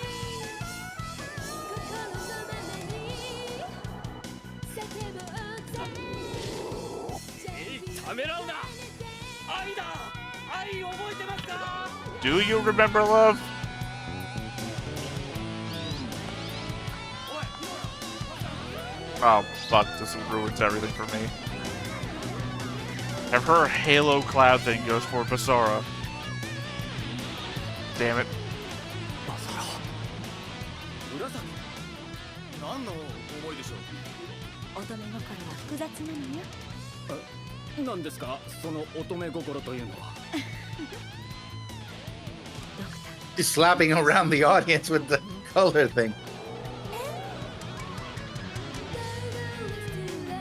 Do you remember love? Oh, fuck. This ruins everything for me. If her Halo Cloud thing goes for Basara. Damn it. She's slapping around the audience with the color thing.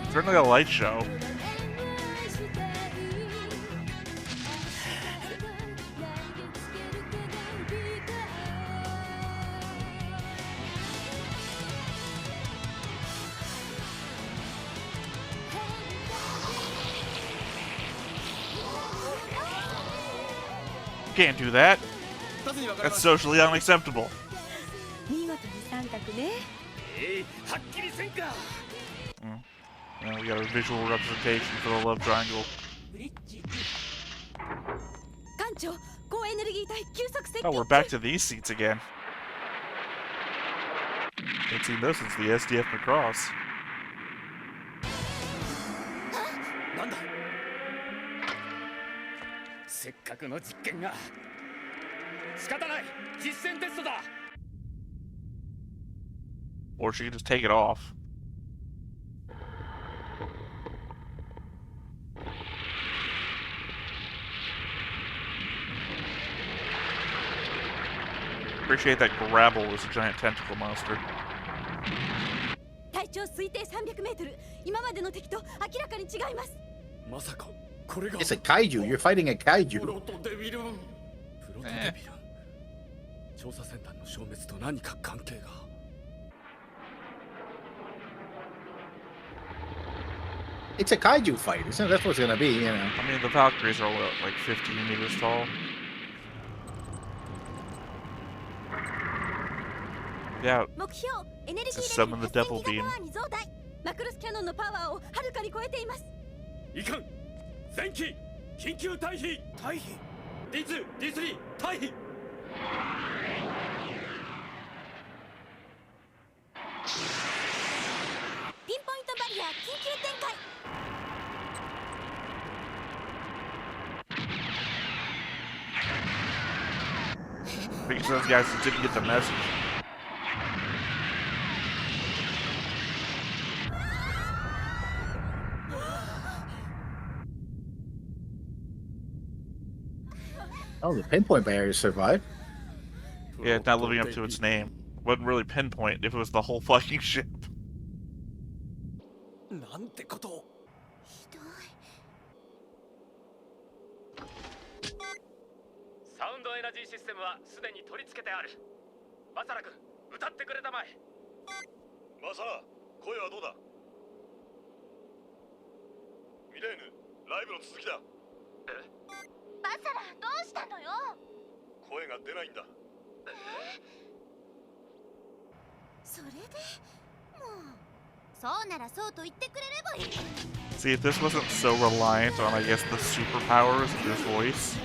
It's really a light show. Can't do that. That's socially unacceptable. Now we got a visual representation for the love triangle. Oh, we're back to these seats again. Haven't seen those since the SDF Macross. Or she can just take it off. Appreciate that Grabble was a giant tentacle monster. It's a kaiju. You're fighting a kaiju. It's a kaiju fight, isn't it? That's what it's gonna be, you know. I mean, the Valkyries are what, like 15 meters tall? Yeah. To summon the Devil Beam. Because those guys didn't get the message. Oh, the pinpoint barrier survived. Yeah, it's not living up to its name. Wasn't really pinpoint if it was the whole fucking ship. See, if this wasn't so reliant on, I guess, the superpowers of his voice,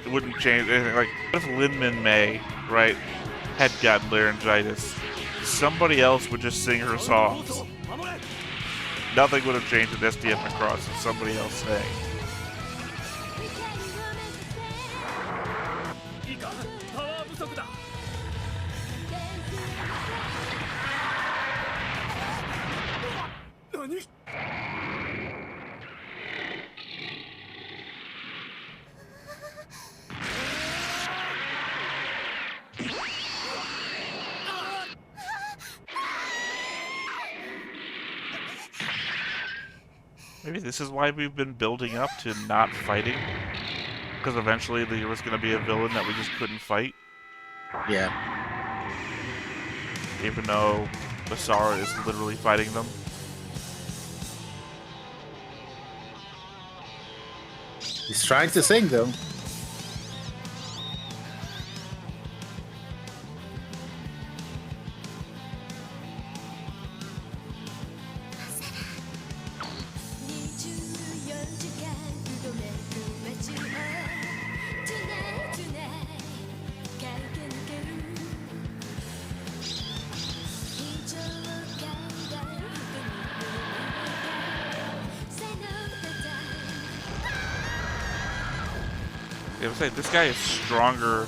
it wouldn't change anything. Like, what if Lin May, right, had gotten laryngitis? Somebody else would just sing her songs. Nothing would have changed with SDF Macross if somebody else sang. Maybe this is why we've been building up to not fighting. Because eventually there was going to be a villain that we just couldn't fight. Yeah. Even though Basara is literally fighting them. He's trying to sing, though. I was saying, this guy is stronger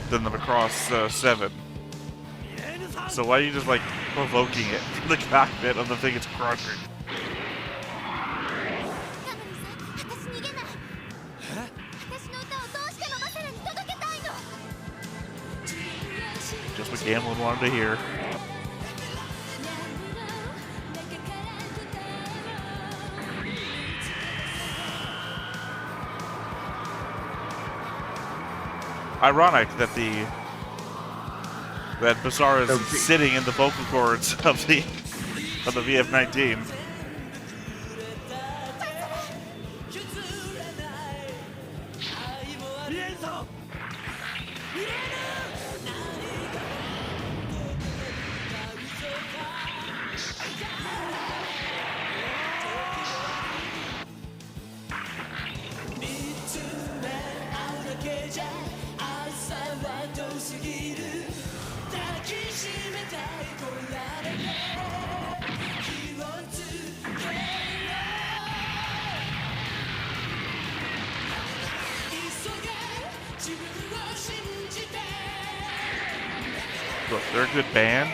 than the Macross 7. So why are you just, like, provoking it from the cockpit of the thing it's crushing? Just what Gamblin wanted to hear. Ironic that Basara is sitting in the vocal cords of the VF-19. Look, they're a good band,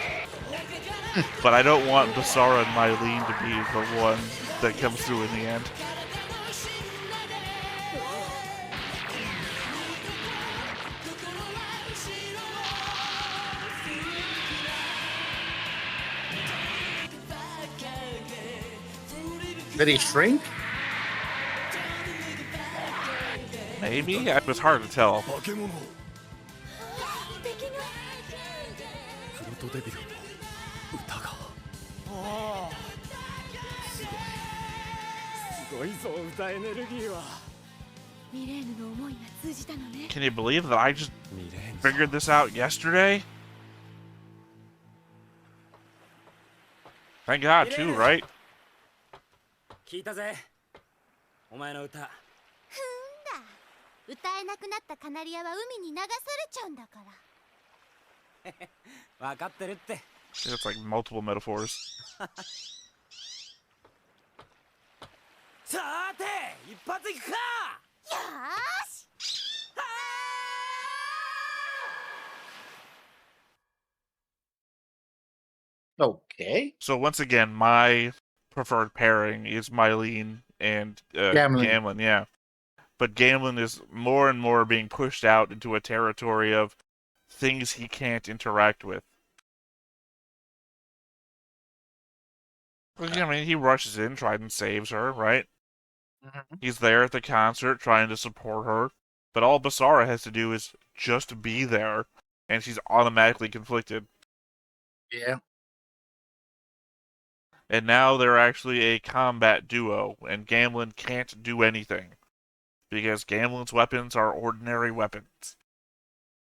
but I don't want Basara and Mylene to be the one that comes through in the end. Did he shrink? Maybe? It was hard to tell. フロトデビルの歌がすごいぞ歌エネルギーはミレーヌの思いが通じたのね Can you believe that I just figured this out yesterday? Thank God, too, right? 聞いたぜお前の歌ふんだ歌えなくなったカナリアは海に流されちゃうんだから分かってるって It's like multiple metaphors. さーて一発いくかよーし Okay. So once again, my preferred pairing is Mylene and Gamblin, yeah. But Gamblin is more and more being pushed out into a territory of things he can't interact with. I mean, he rushes in, tries and saves her, right? He's there at the concert trying to support her. But all Basara has to do is just be there, and she's automatically conflicted. Yeah. And now they're actually a combat duo, and Gamblin can't do anything. Because Gamblin's weapons are ordinary weapons.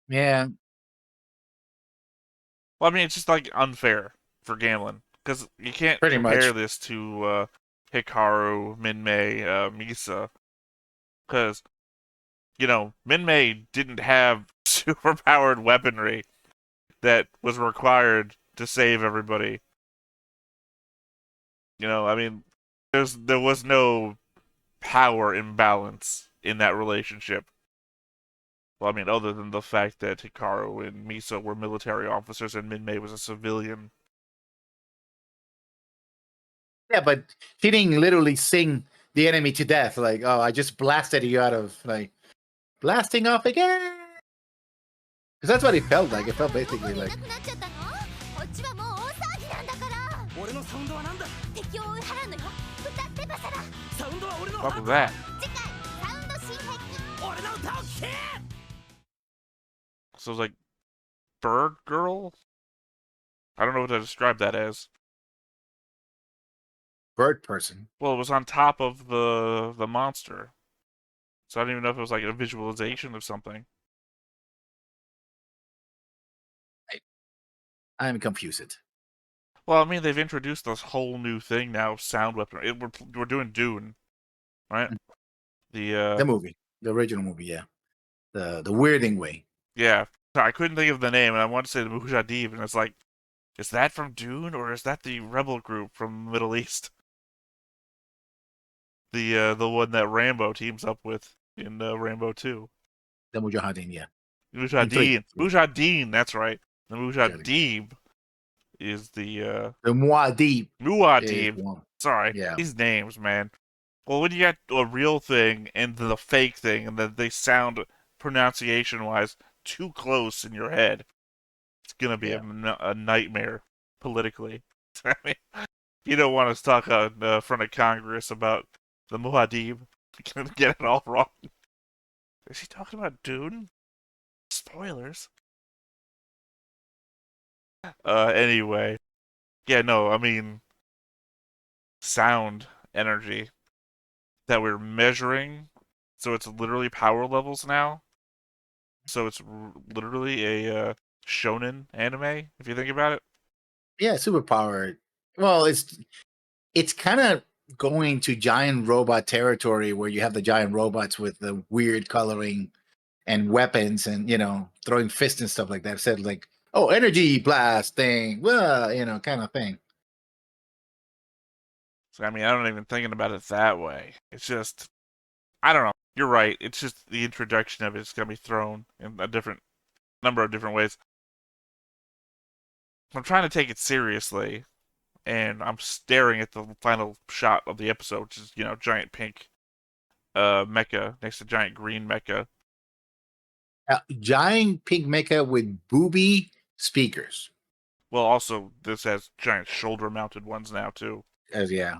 Yeah. Well, I mean, it's just, like, unfair for Gamblin. Because you can't compare this to Hikaru, Minmay, Misa. Because, you know, Minmay didn't have superpowered weaponry that was required to save everybody. You know, I mean, there was no power imbalance in that relationship. Well, I mean, other than the fact that Hikaru and Misa were military officers and Minmay was a civilian. Yeah, but he didn't literally sing the enemy to death. Like, oh, I just blasted you out of, like, blasting off again. Because that's what it felt like. It felt basically like... Fuck with that. So it's like, Bird Girl? I don't know what to describe that as. Bird person. Well, it was on top of the monster. So I don't even know if it was like a visualization of something. I'm confused. Well, I mean, they've introduced this whole new thing now, sound weapon. We're doing Dune, right? The movie. The original movie, yeah. The weirding way. Yeah. I couldn't think of the name, and I wanted to say the Mujahideen, and it's like, is that from Dune, or is that the rebel group from the Middle East? The one that Rambo teams up with. in Rainbow 2. The Mujahideen, yeah. Mujahideen. Mujahideen, that's right. The Mujahideen is the Muad'Dib. Muad'Dib. Sorry. Yeah. These names, man. Well, when you got a real thing and the fake thing, and then they sound pronunciation-wise too close in your head, it's gonna be a nightmare politically. I mean, you don't want to talk in front of Congress about the Muad'Dib. You're gonna get it all wrong. Is he talking about Dune? Spoilers. Anyway. Yeah, no, I mean, sound energy that we're measuring. So it's literally power levels now. So it's literally a shonen anime, if you think about it. Yeah, superpowered. Well, it's kind of going to giant robot territory where you have the giant robots with the weird coloring and weapons and, throwing fists and stuff like that. Said like, oh, energy blast thing, well, kind of thing. So, I mean, I'm not even thinking about it that way. It's just, I don't know. You're right. It's just the introduction of it's going to be thrown in a different number of different ways. I'm trying to take it seriously, and I'm staring at the final shot of the episode, which is, giant pink mecha next to giant green mecha. Giant pink mecha with booby speakers. Well, also, this has giant shoulder-mounted ones now, too. Yeah.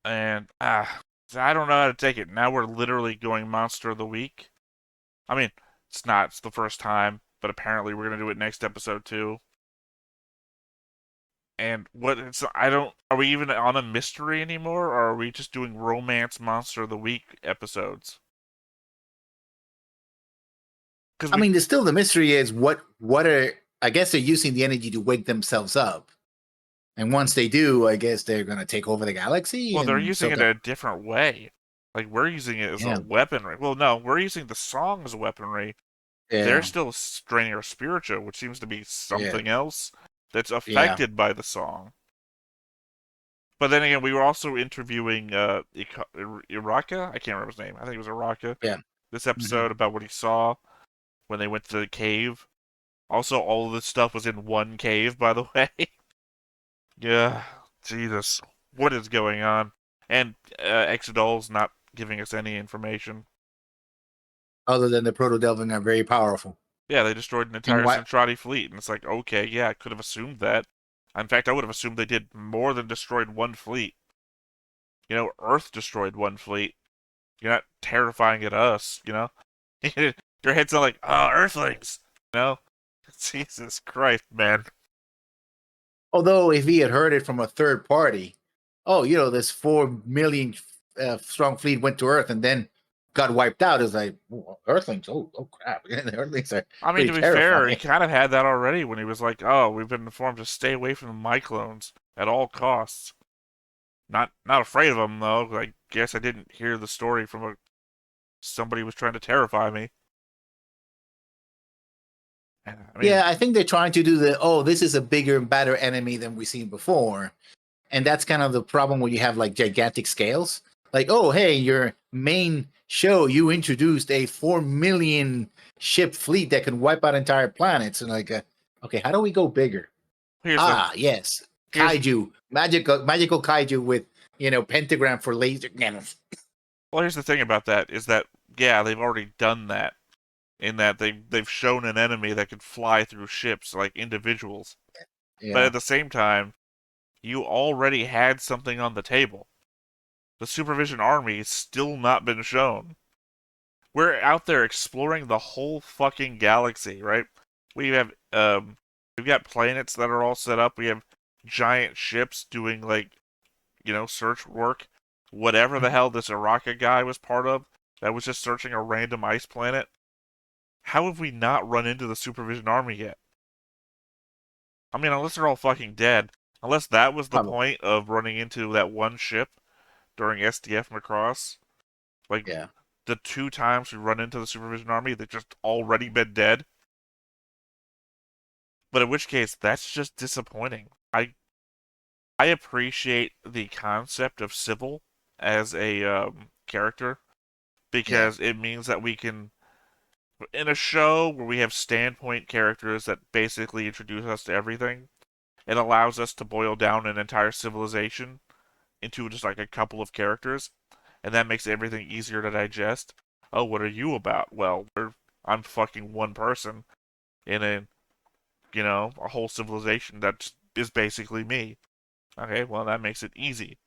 And, I don't know how to take it. Now we're literally going Monster of the Week. I mean, it's not. It's the first time, but apparently we're going to do it next episode, too. And are we even on a mystery anymore, or are we just doing romance Monster of the Week episodes? I mean, there's still the mystery is what I guess they're using the energy to wake themselves up. And once they do, I guess they're going to take over the galaxy. Well, they're using it in a different way. Like, we're using it as a weaponry. Well, no, we're using the song as weaponry. Yeah. They're still straining our spiritual, which seems to be something else that's affected by the song. But then again, we were also interviewing Iraka. I can't remember his name. I think it was Iraka. Yeah. This episode about what he saw when they went to the cave. Also, all of this stuff was in one cave, by the way. Yeah, Jesus. What is going on? And Exodol's not giving us any information. Other than the Proto-Delving are very powerful. Yeah, they destroyed an entire Centrati fleet, and it's like, okay, yeah, I could have assumed that. In fact, I would have assumed they did more than destroyed one fleet. Earth destroyed one fleet. You're not terrifying at us, Your head's not like, oh, Earthlings, Jesus Christ, man. Although, if he had heard it from a third party, this 4 million strong fleet went to Earth and then got wiped out. It's like, Earthlings, oh crap. The Earthlings are I mean, to be fair, he kind of had that already when he was like, oh, we've been informed to stay away from the Myclones at all costs. Not afraid of them, though. I guess I didn't hear the story from somebody was trying to terrify me. I think they're trying to do this is a bigger and better enemy than we've seen before. And that's kind of the problem when you have like gigantic scales. Like, oh, hey, your main show, you introduced a 4 million ship fleet that can wipe out entire planets. And like, okay, how do we go bigger? Yes. Kaiju, magical kaiju with, pentagram for laser cannons. Well, here's the thing about that is that, yeah, they've already done that. In that they've shown an enemy that can fly through ships like individuals. Yeah. But at the same time, you already had something on the table. The Supervision Army has still not been shown. We're out there exploring the whole fucking galaxy, right? We have we've got planets that are all set up. We have giant ships doing search work. Whatever the hell this Araka guy was part of, that was just searching a random ice planet. How have we not run into the Supervision Army yet? I mean, unless they're all fucking dead. Unless that was the point of running into that one ship during SDF Macross. The 2 times we run into the Supervision Army, they've just already been dead. But in which case, that's just disappointing. I appreciate the concept of Sybil as a character. because it means that we can, in a show where we have standpoint characters that basically introduce us to everything, it allows us to boil down an entire civilization into just like a couple of characters, and that makes everything easier to digest. Oh, what are you about? Well, I'm fucking one person in a whole civilization that is basically me. Okay, well, that makes it easy.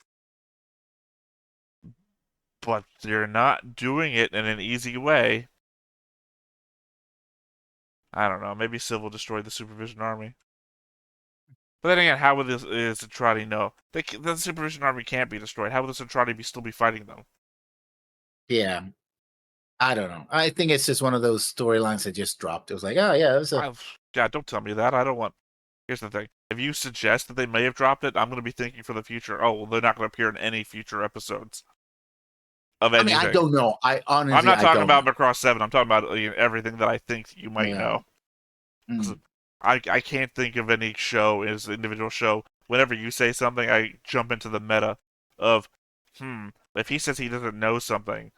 But they're not doing it in an easy way. I don't know. Maybe Civil destroyed the Supervision Army. But then again, how would the Citrati know? The Supervision Army can't be destroyed. How would the Citrati still be fighting them? Yeah. I don't know. I think it's just one of those storylines that just dropped. It was like, oh, yeah, it was yeah, don't tell me that. I don't want... Here's the thing. If you suggest that they may have dropped it, I'm going to be thinking for the future, oh, well, they're not going to appear in any future episodes of anything. I don't know. I'm not talking about Macross 7. I'm talking about everything that I think you might know. I can't think of any show as an individual show. Whenever you say something, I jump into the meta of, if he says he doesn't know something,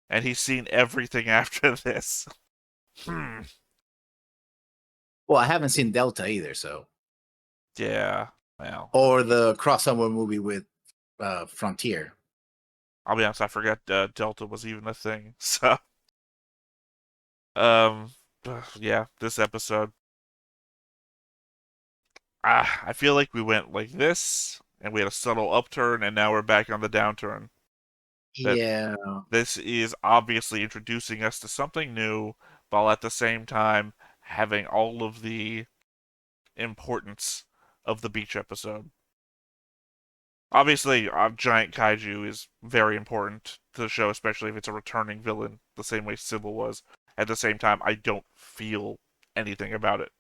and he's seen everything after this, Well, I haven't seen Delta either, so. Yeah, well. Or the crossover movie with Frontier. I'll be honest, I forgot Delta was even a thing, so. Yeah, this episode. I feel like we went like this, and we had a subtle upturn, and now we're back on the downturn. Yeah. This is obviously introducing us to something new, while at the same time having all of the importance of the beach episode. Obviously, giant kaiju is very important to the show, especially if it's a returning villain, the same way Sybil was. At the same time, I don't feel anything about it.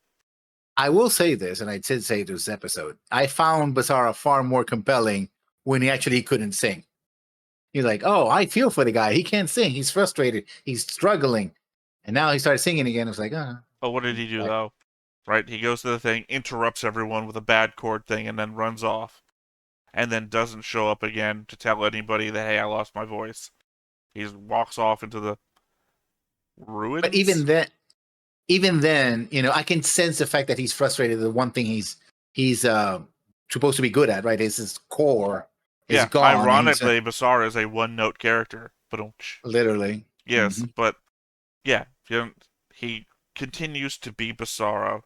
I will say this, and I did say this episode, I found Basara far more compelling when he actually couldn't sing. He's like, oh, I feel for the guy. He can't sing. He's frustrated. He's struggling. And now he started singing again. It's like, Oh, what did he do, though? Right? He goes to the thing, interrupts everyone with a bad chord thing, and then runs off. And then doesn't show up again to tell anybody that, hey, I lost my voice. He just walks off into the ruins. But even then, I can sense the fact that he's frustrated. The one thing he's supposed to be good at, right, is his core. Yeah, gone, ironically, Basara is a one-note character. Literally. Yes, but yeah, he continues to be Basara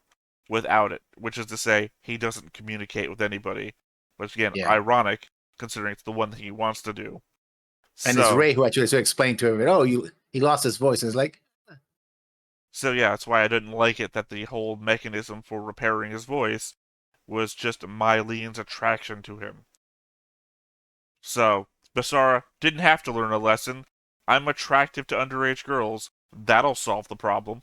without it, which is to say, he doesn't communicate with anybody. Which, again, ironic, considering it's the one thing he wants to do. And it's Ray who actually explained to him, he lost his voice. And it's like... So, yeah, that's why I didn't like it, that the whole mechanism for repairing his voice was just Mylene's attraction to him. So, Basara didn't have to learn a lesson. I'm attractive to underage girls. That'll solve the problem.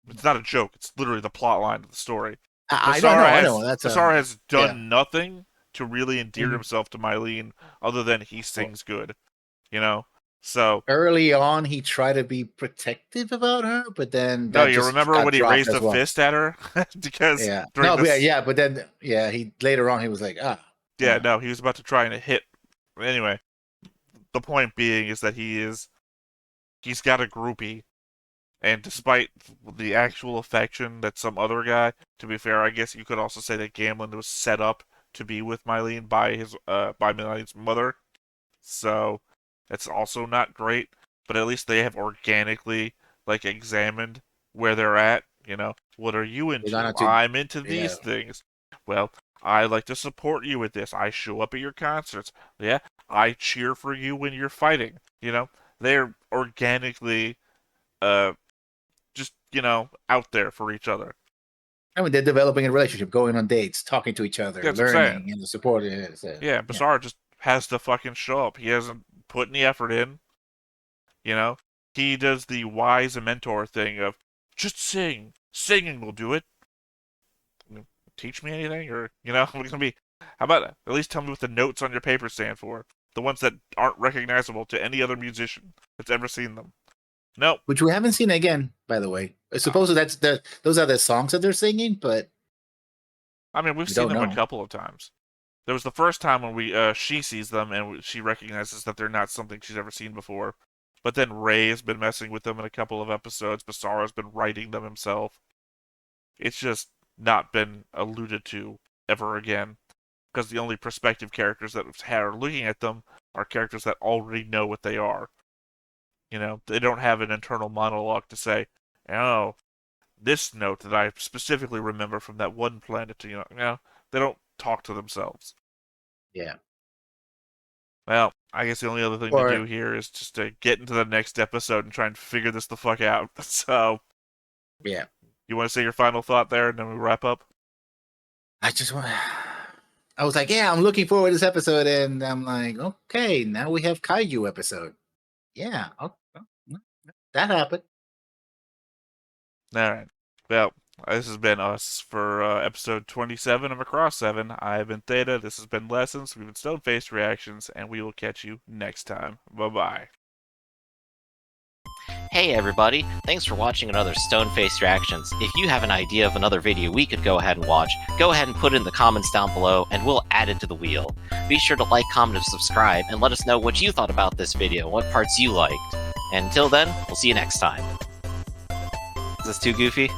It's not a joke. It's literally the plot line of the story. I know. Basara has done nothing to really endear himself to Mylene other than he sings good. So early on, he tried to be protective about her, but then you remember when he raised a fist at her because but then he later on he was like no, he was about to try and hit. Anyway, the point being is that he's got a groupie, and despite the actual affection that some other guy, to be fair, I guess you could also say that Gamlin was set up to be with Mylene by Mylene's mother, so. It's also not great, but at least they have organically, examined where they're at. What are you into? I'm into these things. Well, I like to support you with this. I show up at your concerts. Yeah, I cheer for you when you're fighting. They're organically, just, out there for each other. I mean, they're developing a relationship, going on dates, talking to each other, learning, and supporting it. Yeah, Basara just has to fucking show up. He hasn't put any effort in. He does the wise mentor thing of just sing. Singing will do it. Teach me anything, or we're gonna be. How about at least tell me what the notes on your paper stand for? The ones that aren't recognizable to any other musician that's ever seen them. No, which we haven't seen again, by the way. I suppose those are the songs that they're singing, but I mean we've seen them a couple of times. there was the first time when she sees them and she recognizes that they're not something she's ever seen before. But then Ray has been messing with them in a couple of episodes. Basara's been writing them himself. It's just not been alluded to ever again. Because the only prospective characters that are looking at them are characters that already know what they are. You know, they don't have an internal monologue to say, oh, this note that I specifically remember from that one planet. You know, they don't talk to themselves. Yeah. Well, I guess the only other thing to do here is just to get into the next episode and try and figure this the fuck out. So, yeah. You want to say your final thought there, and then we wrap up? I was like, yeah, I'm looking forward to this episode, and I'm like, okay, now we have Kaiju episode. Yeah, that happened. All right. Well, this has been us for episode 27 of Macross 7. I've been Theta. This has been Lessons. We've been Stone-Faced Reactions, and we will catch you next time. Bye-bye. Hey everybody, thanks for watching another Stone-Faced Reactions. If you have an idea of another video we could go ahead and watch, go ahead and put it in the comments down below and we'll add it to the wheel. Be sure to like, comment, and subscribe, and let us know what you thought about this video, what parts you liked. And until then, we'll see you next time. Is this too goofy?